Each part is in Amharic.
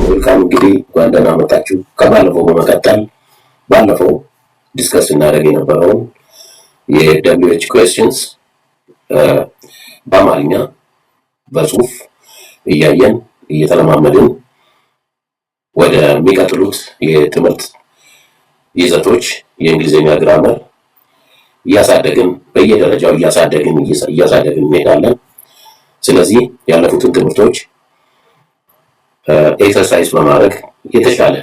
ዌልካም እንግዲህ ጓንደና መጣችሁ። ከባለፈው በመቀጠል ባለፈው ዲስከስ እናደርግ የነበረውን የWH questions በአማርኛ በጽሁፍ እያየን እየተለማመድን ወደ የሚቀጥሉት የትምህርት ይዘቶች የእንግሊዝኛ ግራመር እያሳደግን በየደረጃው እያሳደግን እንሄዳለን። ስለዚህ ያለፉትን ትምህርቶች ኤክሰርሳይዝ በማድረግ የተሻለ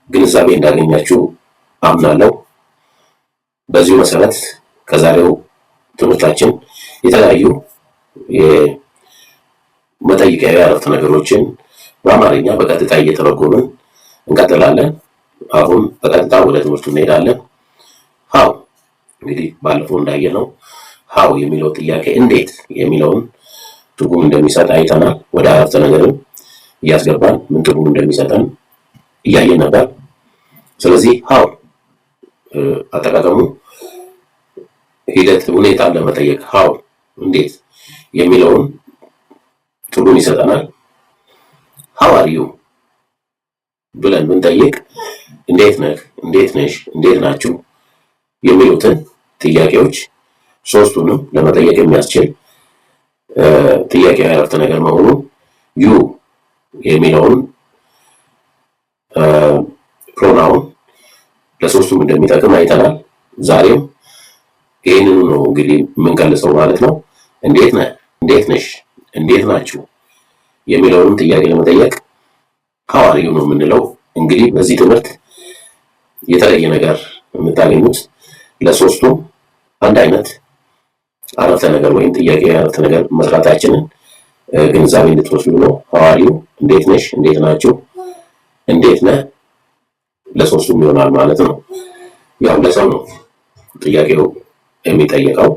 ግንዛቤ እንዳገኛችሁ አምናለሁ። በዚሁ መሰረት ከዛሬው ትምህርታችን የተለያዩ የመጠይቂያ አረፍተ ነገሮችን በአማርኛ በቀጥታ እየተረጎምን እንቀጥላለን። አሁን በቀጥታ ወደ ትምህርቱ እንሄዳለን። ሃው እንግዲህ ባለፈው እንዳየነው ሃው የሚለው ጥያቄ እንዴት የሚለውን ትርጉም እንደሚሰጥ አይተናል። ወደ አረፍተ ነገርም እያስገባን ምን ትርጉም እንደሚሰጠን እያየን ነበር። ስለዚህ ሃው አጠቃቀሙ ሂደት ሁኔታን ለመጠየቅ ሃው እንዴት የሚለውን ትርጉም ይሰጠናል። ሃው አር ዩ ብለን ብንጠይቅ እንዴት ነህ፣ እንዴት ነሽ፣ እንዴት ናችሁ የሚሉትን ጥያቄዎች ሶስቱንም ለመጠየቅ የሚያስችል ጥያቄ አረፍተ ነገር መሆኑ ዩ የሚለውን ፕሮናውን ለሶስቱም እንደሚጠቅም አይተናል። ዛሬም ይህንኑ ነው እንግዲህ የምንቀልሰው ማለት ነው። እንዴት ነህ፣ እንዴት ነሽ፣ እንዴት ናችሁ የሚለውን ጥያቄ ለመጠየቅ ሃው አር ዩ ነው የምንለው። እንግዲህ በዚህ ትምህርት የተለየ ነገር የምታገኙት ለሶስቱም አንድ አይነት አረፍተ ነገር ወይም ጥያቄ አረፍተ ነገር መስራታችንን ግንዛቤ እንድትወስዱ ነው። ሃው አር ዩ እንዴት ነሽ፣ እንዴት ናችሁ፣ እንዴት ነህ ለሶስቱም ይሆናል ማለት ነው። ያው ለሰው ነው ጥያቄው የሚጠየቀው።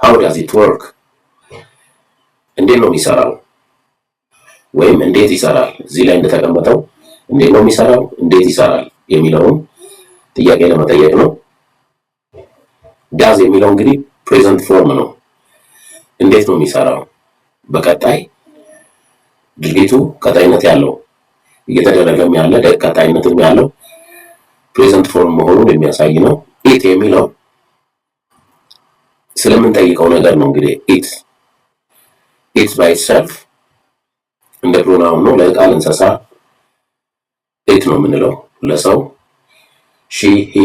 ሃው ዳዝ ኢት ወርክ እንዴት ነው የሚሰራው ወይም እንዴት ይሰራል። እዚህ ላይ እንደተቀመጠው እንዴት ነው የሚሰራው፣ እንዴት ይሰራል የሚለውን ጥያቄ ለመጠየቅ ነው። ዳዝ የሚለው እንግዲህ ፕሬዘንት ፎርም ነው። እንዴት ነው የሚሰራው በቀጣይ ድርጊቱ ቀጣይነት ያለው እየተደረገም ያለ ቀጣይነትም ያለው ፕሬዘንት ፎርም መሆኑን የሚያሳይ ነው። ኢት የሚለው ስለምንጠይቀው ነገር ነው። እንግዲህ ኢት ባይ ኢትሰልፍ እንደ ፕሮናውን ነው። ለቃል እንስሳ ኢት ነው የምንለው፣ ለሰው ሺ፣ ሂ፣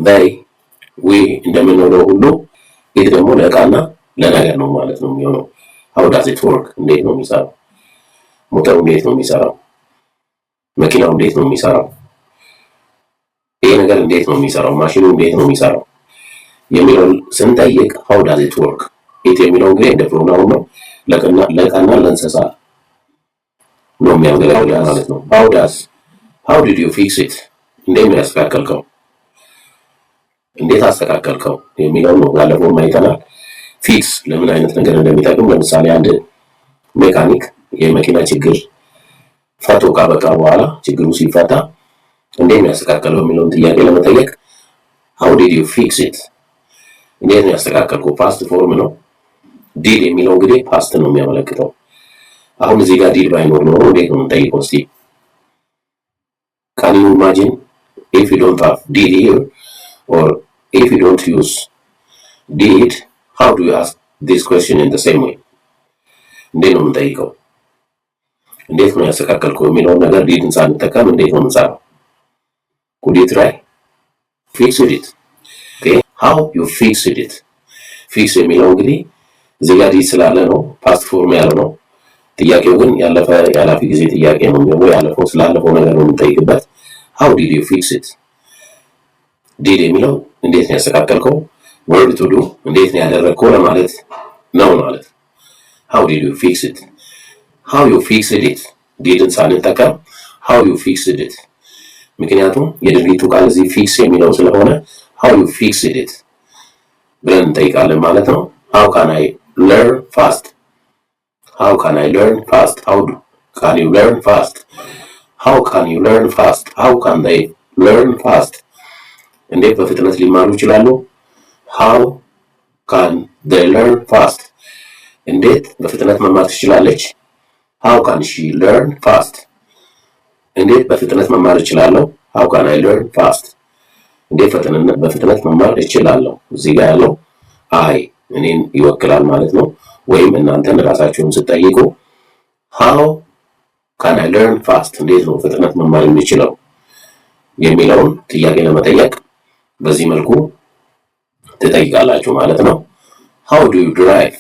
ዘይ፣ ዊ እንደምንለው ሁሉ ኢት ደግሞ ለዕቃና ለነገር ነው ማለት ነው የሚሆነው። ሃው ዳዝ ኢት ወርክ እንዴት ነው የሚሰራው፣ ሞተሩ እንዴት ነው የሚሰራው፣ መኪናው እንዴት ነው የሚሰራው፣ ይሄ ነገር እንዴት ነው የሚሰራው፣ ማሽኑ እንዴት ነው የሚሰራው የሚለውን ስንጠይቅ ሃው ዳዝ ኢት ወርክ። ኢት የሚለው እንግዲህ እንደ ፕሮናውን ነው፣ ለዕቃና ለእንስሳ ነው የሚያገለግለው ማለት ነው። ሃው ዲድ ዩ ፊክስ ኢት እንዴት ነው ያስተካከልከው፣ እንዴት አስተካከልከው የሚለው ነው። ባለፈው አይተናል። ፊክስ ለምን አይነት ነገር እንደሚጠቅም፣ ለምሳሌ አንድ ሜካኒክ የመኪና ችግር ፈቶ ካበቃ በኋላ ችግሩ ሲፈታ እንዴት ነው ያስተካከለው የሚለውን ጥያቄ ለመጠየቅ ሃው ዲድ ዩ ፊክስ ኢት እንዴት ነው ያስተካከልከው፣ ፓስት ፎርም ነው። ዲድ የሚለው እንግዲህ ፓስት ነው የሚያመለክተው። አሁን እዚህ ጋር ዲድ ባይኖር ነው እንዴት ነው የምንጠይቀው? እስቲ can you imagine if you don't have did here, or if you don't use did, how do you ask this question in the same way? እንዴት ነው የምንጠይቀው? እንዴት ነው ያስተካከልከው የሚለውን ነገር ዲድን ሳንጠቀም እንዴት ነው የምንሰራው? could you try fixed it? okay, how you fixed it? ፊክስ የሚለው እንግዲህ እዚህ ጋር ዲድ ስላለ ነው ፓስት ፎርም ያለው ነው። ጥያቄው ግን ያለፈ ጊዜ ጥያቄ ነው የሚሆነው። ያለፈው ስላለፈው ነገር ነው የምንጠይቅበት። how did you fix it? ዲድ የሚለው እንዴት ነው ያስተካከልከው፣ ወርድ ቱ ዱ እንዴት ነው ያደረግከው ለማለት ነው ማለት። how did you fix it? how you fixed it ዲድን ሳንጠቀም how you fixed it፣ ምክንያቱም የድርጊቱ ቃል እዚህ ፊክስ የሚለው ስለሆነ how you fixed it ብለን እንጠይቃለን ማለት ነው። how can I learn fast? how can I learn fast? how can you learn fast? how can you learn fast? how can they learn fast? እንዴት በፍጥነት ሊማሩ ይችላሉ? how can they learn fast? እንዴት በፍጥነት መማር ትችላለች? how can she learn fast? እንዴት በፍጥነት መማር እችላለሁ? how can I learn fast? እንዴት በፍጥነት መማር እችላለሁ? እዚህ ጋር ያለው አይ እኔን ይወክላል ማለት ነው። ወይም እናንተን ራሳችሁን ስትጠይቁ how can I learn fast? እንዴት ነው ፍጥነት መማር የሚችለው የሚለውን ጥያቄ ለመጠየቅ በዚህ መልኩ ትጠይቃላችሁ ማለት ነው። how do you drive?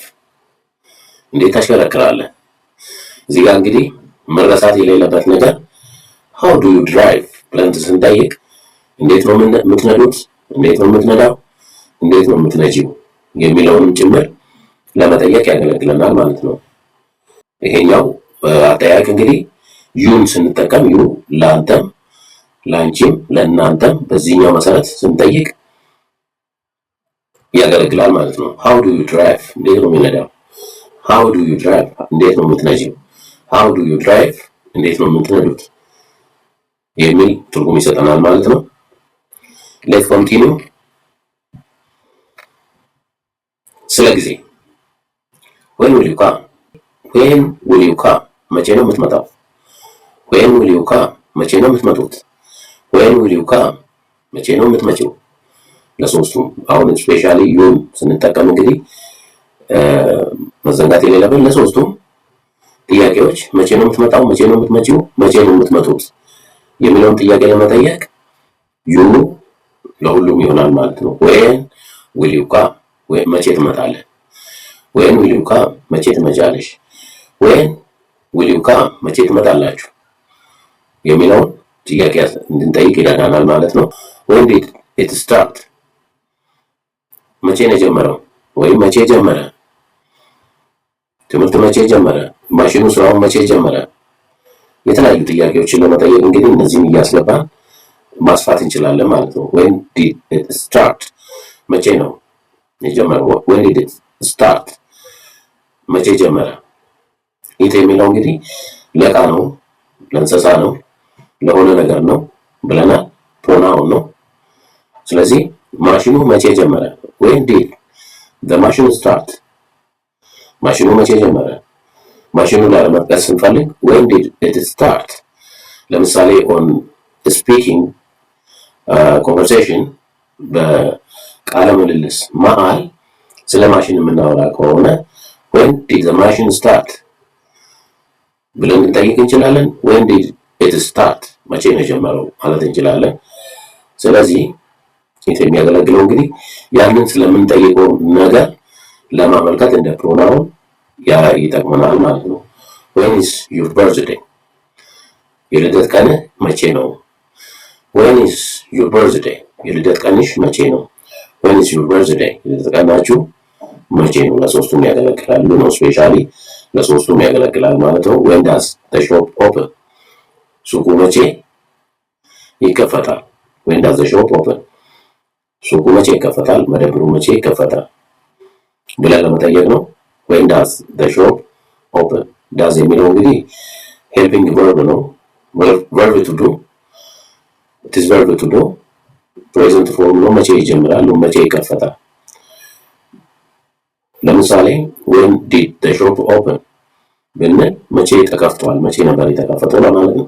እንዴት ታሽከረክራለህ? እዚህ ጋር እንግዲህ መረሳት የሌለበት ነገር how do you drive ብለን ስንጠይቅ እንዴት ነው የምትነዱት? እንዴት ነው የምትነዳው? እንዴት ነው የምትነጂው? የሚለውንም ጭምር ለመጠየቅ ያገለግለናል ማለት ነው። ይሄኛው አጠያየቅ እንግዲህ ዩን ስንጠቀም ዩ ለአንተም፣ ለአንቺም፣ ለእናንተም በዚህኛው መሰረት ስንጠይቅ ያገለግላል ማለት ነው። how do you drive? እንዴት ነው የሚነዳው? how do you drive? እንዴት ነው የምትነጂው? how do you drive? እንዴት ነው የምትነዱት? የሚል ትርጉም ይሰጠናል ማለት ነው። let's continue። ስለ ጊዜ when will you come? when will you come? መቼ ነው የምትመጣው? when will you come? መቼ ነው የምትመጡት? when will you come? መቼ ነው የምትመጪው? ለሶስቱም አሁን ስፔሻሊ ዩን ስንጠቀም እንግዲህ መዘንጋት የሌለብን ለሶስቱም ጥያቄዎች መቼ ነው የምትመጣው? መቼ ነው የምትመጪው? መቼ ነው የምትመጡት? የሚለውን ጥያቄ ለመጠየቅ ዩ ለሁሉም ይሆናል ማለት ነው። when will you come? መቼ ትመጣለህ? when will you come? መቼ ትመጫለሽ? when will you come? መቼ ትመጣላችሁ? የሚለውን ጥያቄ እንድንጠይቅ ይረዳናል ማለት ነው። when did it start? መቼ ነው የጀመረው? ወይም መቼ ጀመረ? ትምህርት መቼ ጀመረ? ማሽኑ ስራውን መቼ ጀመረ? የተለያዩ ጥያቄዎችን ለመጠየቅ እንግዲህ እነዚህን እያስገባን ማስፋት እንችላለን ማለት ነው። when did it start? መቼ ነው የጀመረው? when did it start? መቼ ጀመረ? it የሚለው እንግዲህ ለዕቃ ነው፣ ለእንስሳ ነው፣ ለሆነ ነገር ነው ብለናል። ፕሮናውን ነው። ስለዚህ ማሽኑ መቼ ጀመረ? when did the machine start? ማሽኑ መቼ ጀመረ? ማሽኑን ላለመጥቀስ ስንፈልግ when did it start? ለምሳሌ on speaking conversation በቃለ ምልልስ መሃል ስለ ማሽን የምናወራ ከሆነ when did the machine start ብለን እንጠይቅ እንችላለን። when did it start? መቼ ነው የጀመረው ማለት እንችላለን። ስለዚህ ይህ የሚያገለግለው እንግዲህ ያንን ስለምንጠይቀው ነገር ለማመልከት እንደ ፕሮናውን ይጠቅመናል ማለት ነው። when is your birthday? የልደት ቀንህ መቼ ነው? when is your birthday? የልደት ቀንሽ መቼ ነው? when is your birthday? የልደት ቀናችሁ መቼ ነው? ለሶስቱም ያገለግላሉ ነው። ስፔሻሊ ለሶስቱም ያገለግላል ማለት ነው። when does the shop open? ሱቁ መቼ ይከፈታል? when does the shop open? ሱቁ መቼ ይከፈታል? መደብሩ መቼ ይከፈታል ብለን ለመጠየቅ ነው። when does the shop open? does የሚለው እንግዲህ helping verb ነው። verb to do it is verb to do present form ነው። መቼ ይጀምራል? መቼ ይከፈታል? ለምሳሌ when did the shop open ብንል መቼ ተከፍቷል፣ መቼ ነበር የተከፈተው ለማለት ነው።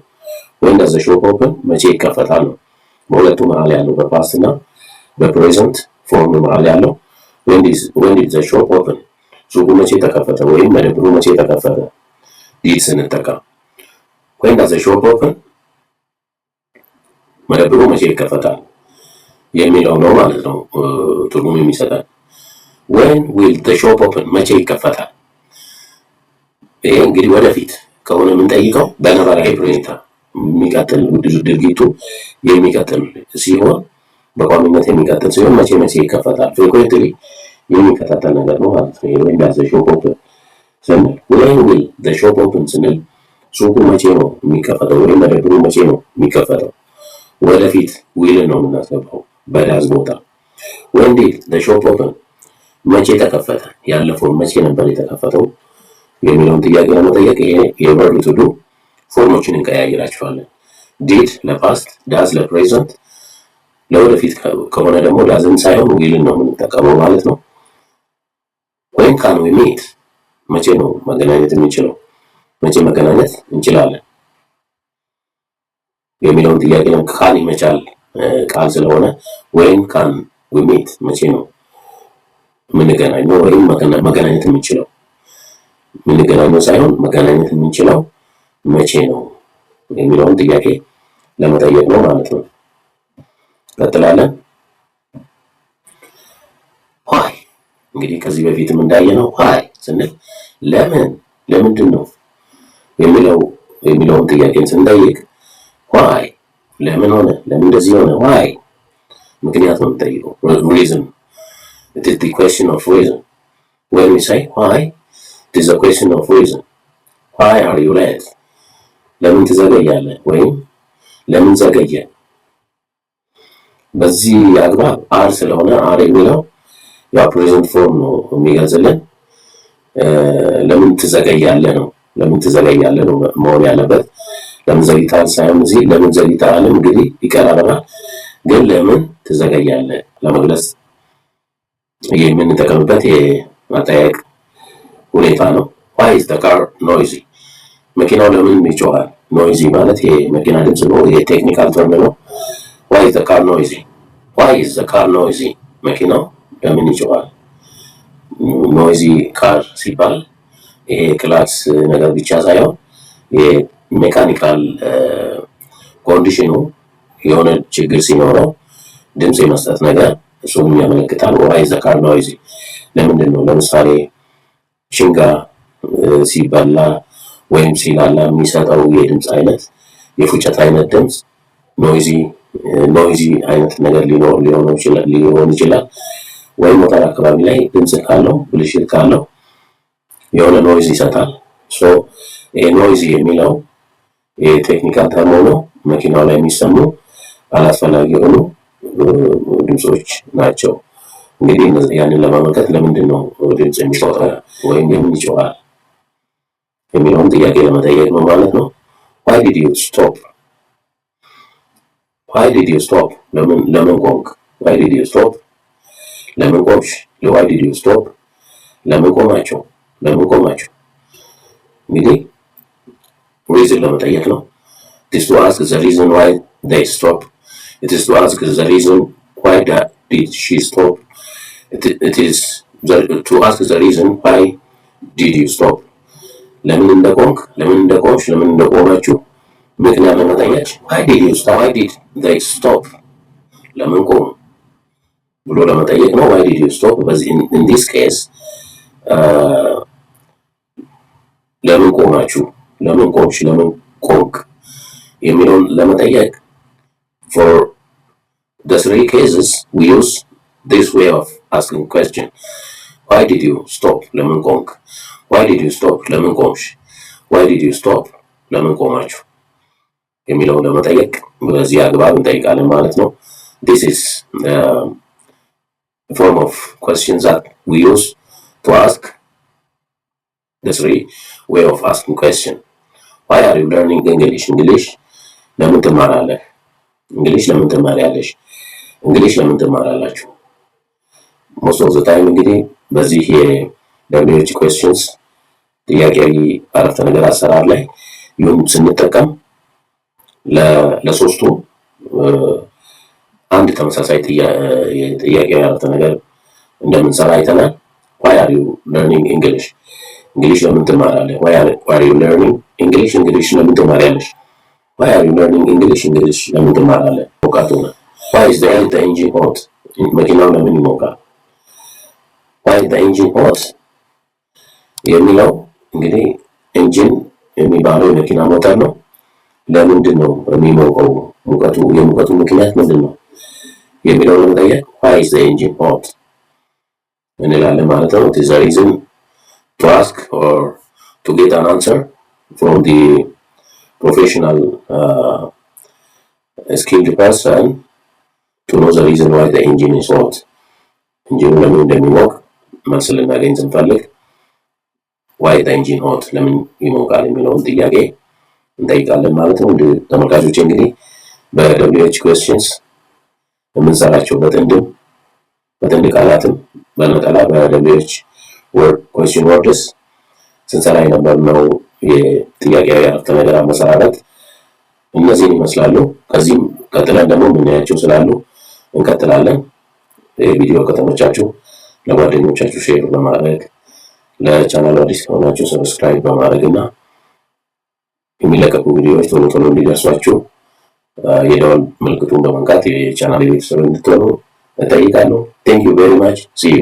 when does the shop open? መቼ ይከፈታል ነው። በሁለቱ መሃል ያለው በፓስት እና በፕሬዘንት ፎርም መሃል ያለው when did the shop open? ሱቁ መቼ ተከፈተ ወይም መደብሩ መቼ ተከፈተ ዲድ ስንጠቀም when does the shop open? መደብሩ መቼ ይከፈታል የሚለው ነው ማለት ነው ትርጉም የሚሰጠን። when will the shop open? መቼ ይከፈታል? ይሄ እንግዲህ ወደፊት ከሆነ የምንጠይቀው በነባራዊ ሁኔታ የሚቀጥል ድርጊቱ የሚቀጥል ሲሆን በቋሚነት የሚቀጥል ሲሆን መቼ ይከፈታል ፍሪኩዌንትሊ የሚከታተል ነገር ነው ማለት ነው። when does the shop open ስንል when will the shop open ስንል ሱቁ መቼ ነው የሚከፈተው ወይም መደብሩ መቼ ነው የሚከፈተው። ወደፊት will ነው የምናስገባው በዳዝ ቦታ። when did the shop open? መቼ ተከፈተ? ያለፈው መቼ ነበር የተከፈተው የሚለውን ጥያቄ ለመጠየቅ ይሄ የቨርብ ቱ ዱ ፎርሞችን እንቀያይራቸዋለን። ዲድ ለፓስት፣ ዳዝ ለፕሬዘንት፣ ለወደፊት ከሆነ ደግሞ ዳዝን ሳይሆን ዊልን ነው የምንጠቀመው ማለት ነው። when can we meet? መቼ ነው መገናኘት የምንችለው? መቼ መገናኘት እንችላለን የሚለውን ጥያቄ ነው። ካን ይመቻል ቃል ስለሆነ ወይም ካን ዊ ሚት መቼ ነው የምንገናኘው ወይም መገናኘት የምንችለው የምንገናኘው ሳይሆን መገናኘት የምንችለው መቼ ነው የሚለውን ጥያቄ ለመጠየቅ ነው ማለት ነው። ቀጥላለን። ዋይ እንግዲህ ከዚህ በፊትም እንዳየነው ዋይ ስንል ለምንድን ነው የሚለውን ጥያቄን ስንጠይቅ ዋይ ለምን ሆነ፣ ለምን እንደዚህ ሆነ፣ ዋይ ምክንያት ነው የምንጠይቀው። reason, it is the question of reason. When we say why, it is a question of reason. Why are you late? ለምን ትዘገያለህ ወይም ለምን ዘገየ። በዚህ አግባብ አር ስለሆነ አር የሚለው ያው ፕሬዘንት ፎርም ነው የሚገልጽልን። ለምን ትዘገያለህ ነው መሆን ያለበት። ለምን ዘግይተሃል ሳይሆን እዚህ ለምን ዘግይተሃል እንግዲህ ይቀራረባል፣ ግን ለምን ትዘገያለህ ለመግለጽ የምንጠቀምበት የማጠያየቅ ሁኔታ ነው። ዋይ ኢዝ ዘ ካር ኖይዚ? መኪናው ለምን ይጮሃል? ኖይዚ ማለት የመኪና ድምፅ ነው፣ የቴክኒካል ተርም ነው። ዋይ ኢዝ ዘ ካር ኖይዚ? ዋይ ኢዝ ዘ ካር ኖይዚ? መኪናው ለምን ይጮሃል? ኖይዚ ካር ሲባል ይሄ ክላስ ነገር ብቻ ሳይሆን የሜካኒካል ኮንዲሽኑ የሆነ ችግር ሲኖረው ድምፅ የመስጠት ነገር እሱን ያመለክታል። ዋይ ኢዝ ዘ ካር ኖይዚ? ለምንድን ነው ለምሳሌ ሽንጋ ሲበላ ወይም ሲላላ የሚሰጠው የድምፅ አይነት የፉጨት አይነት ድምፅ ኖይዚ አይነት ነገር ሊሆን ይችላል። ወይም ሞተር አካባቢ ላይ ድምፅ ካለው ብልሽት ካለው የሆነ ኖይዝ ይሰጣል። ይሄ ኖይዚ የሚለው የቴክኒካል ተርም ነው። መኪናው ላይ የሚሰሙ አላስፈላጊ የሆኑ ድምፆች ናቸው። እንግዲህ ያንን ለማመልከት ለምንድን ነው ድምፅ የሚጮኸው ወይም የምን ይጮሃል የሚለውን ጥያቄ ለመጠየቅ ነው ማለት ነው። why did you stop? ለምን ቆምክ? why did you stop? ለምን ቆምሽ? why did you stop? ለምን ቆማችሁ? እንግዲህ reason ለመጠየቅ ነው። it is to ask the reason why they stop. It is to ask the reason why did she stop. It is to ask the reason why did you stop. ለምን እንደቆምሽ፣ ለምን እንደቆማችሁ ምክንያት ለመጠየቅ why did you stop? Why did they stop? ለምን ቆሙ ብሎ ለመጠየቅ ነው። why did you stop? in this case ለምን ቆማችሁ፣ ለምን ቆምሽ፣ ለምን ቆምክ የሚለውን ለመጠየቅ for the three cases we use this way of asking question. why did you stop? ለምን ቆምክ? why did you stop? ለምን ቆምሽ? why did you stop? ለምን ቆማችሁ የሚለውን ለመጠየቅ በዚህ አግባብ እንጠይቃለን ማለት ነው። this is a form of questions that we use to ask the three way of asking question. why are you learning English? እንግሊሽ ለምን ትማራለህ? እንግሊሽ ለምን ትማሪያለሽ? እንግሊሽ ለምን ትማራላችሁ? most of the time እንግዲህ በዚህ የWH questions ጥያቄያዊ አረፍተ ነገር አሰራር ላይ ይሁን ስንጠቀም ለሶስቱ አንድ ተመሳሳይ ጥያቄያዊ አረፍተ ነገር እንደምንሰራ አይተናል። why are you learning English? እንግሊሽ ለምን ትማራለህ? why are you learning English? እንግሊሽ ለምን ትማሪያለሽ? why are you learning English? እንግሊሽ ለምን ትማራለህ? ሞቃቱ ነው። why is the engine hot? መኪናው ለምን ይሞቃል? why is the engine hot? የሚለው እንግዲህ ኢንጂን የሚባለው የመኪና ሞተር ነው። ለምንድን ነው የሚሞቀው? የሙቀቱ ምክንያት ምንድን ነው የሚለው ለመጠየቅ why is the engine hot እንላለን ማለት ነው። it is a reason to ask or to get an answer from the professional skilled person to know the reason why the engine is hot. ኢንጂኑ ለምን እንደሚሞቅ መልስ ልናገኝ ስንፈልግ why the engine hot ለምን ይሞቃል የሚለውን ጥያቄ እንጠይቃለን ማለት ነው። ተመልካቾች እንግዲህ በWH questions የምንሰራቸው በጥንድ ቃላትም በነጠላ በWH question words ስንሰራ የነበርነው የጥያቄያዊ አረፍተ ነገር አመሰራረት እነዚህን ይመስላሉ። ከዚህም ቀጥለን ደግሞ የምናያቸው ስላሉ እንቀጥላለን። ቪዲዮ ከተመቻችሁ ለጓደኞቻችሁ ሼር በማድረግ ለቻናሉ አዲስ ከሆናችሁ ሰብስክራይብ በማድረግ እና የሚለቀቁ ቪዲዮዎች ቶሎ ቶሎ እንዲደርሷችሁ የደወል ምልክቱን በመንካት የቻናል ቤተሰብ እንድትሆኑ እጠይቃለሁ። ቴንክ ዩ ቬሪ ማች ሲ ዩ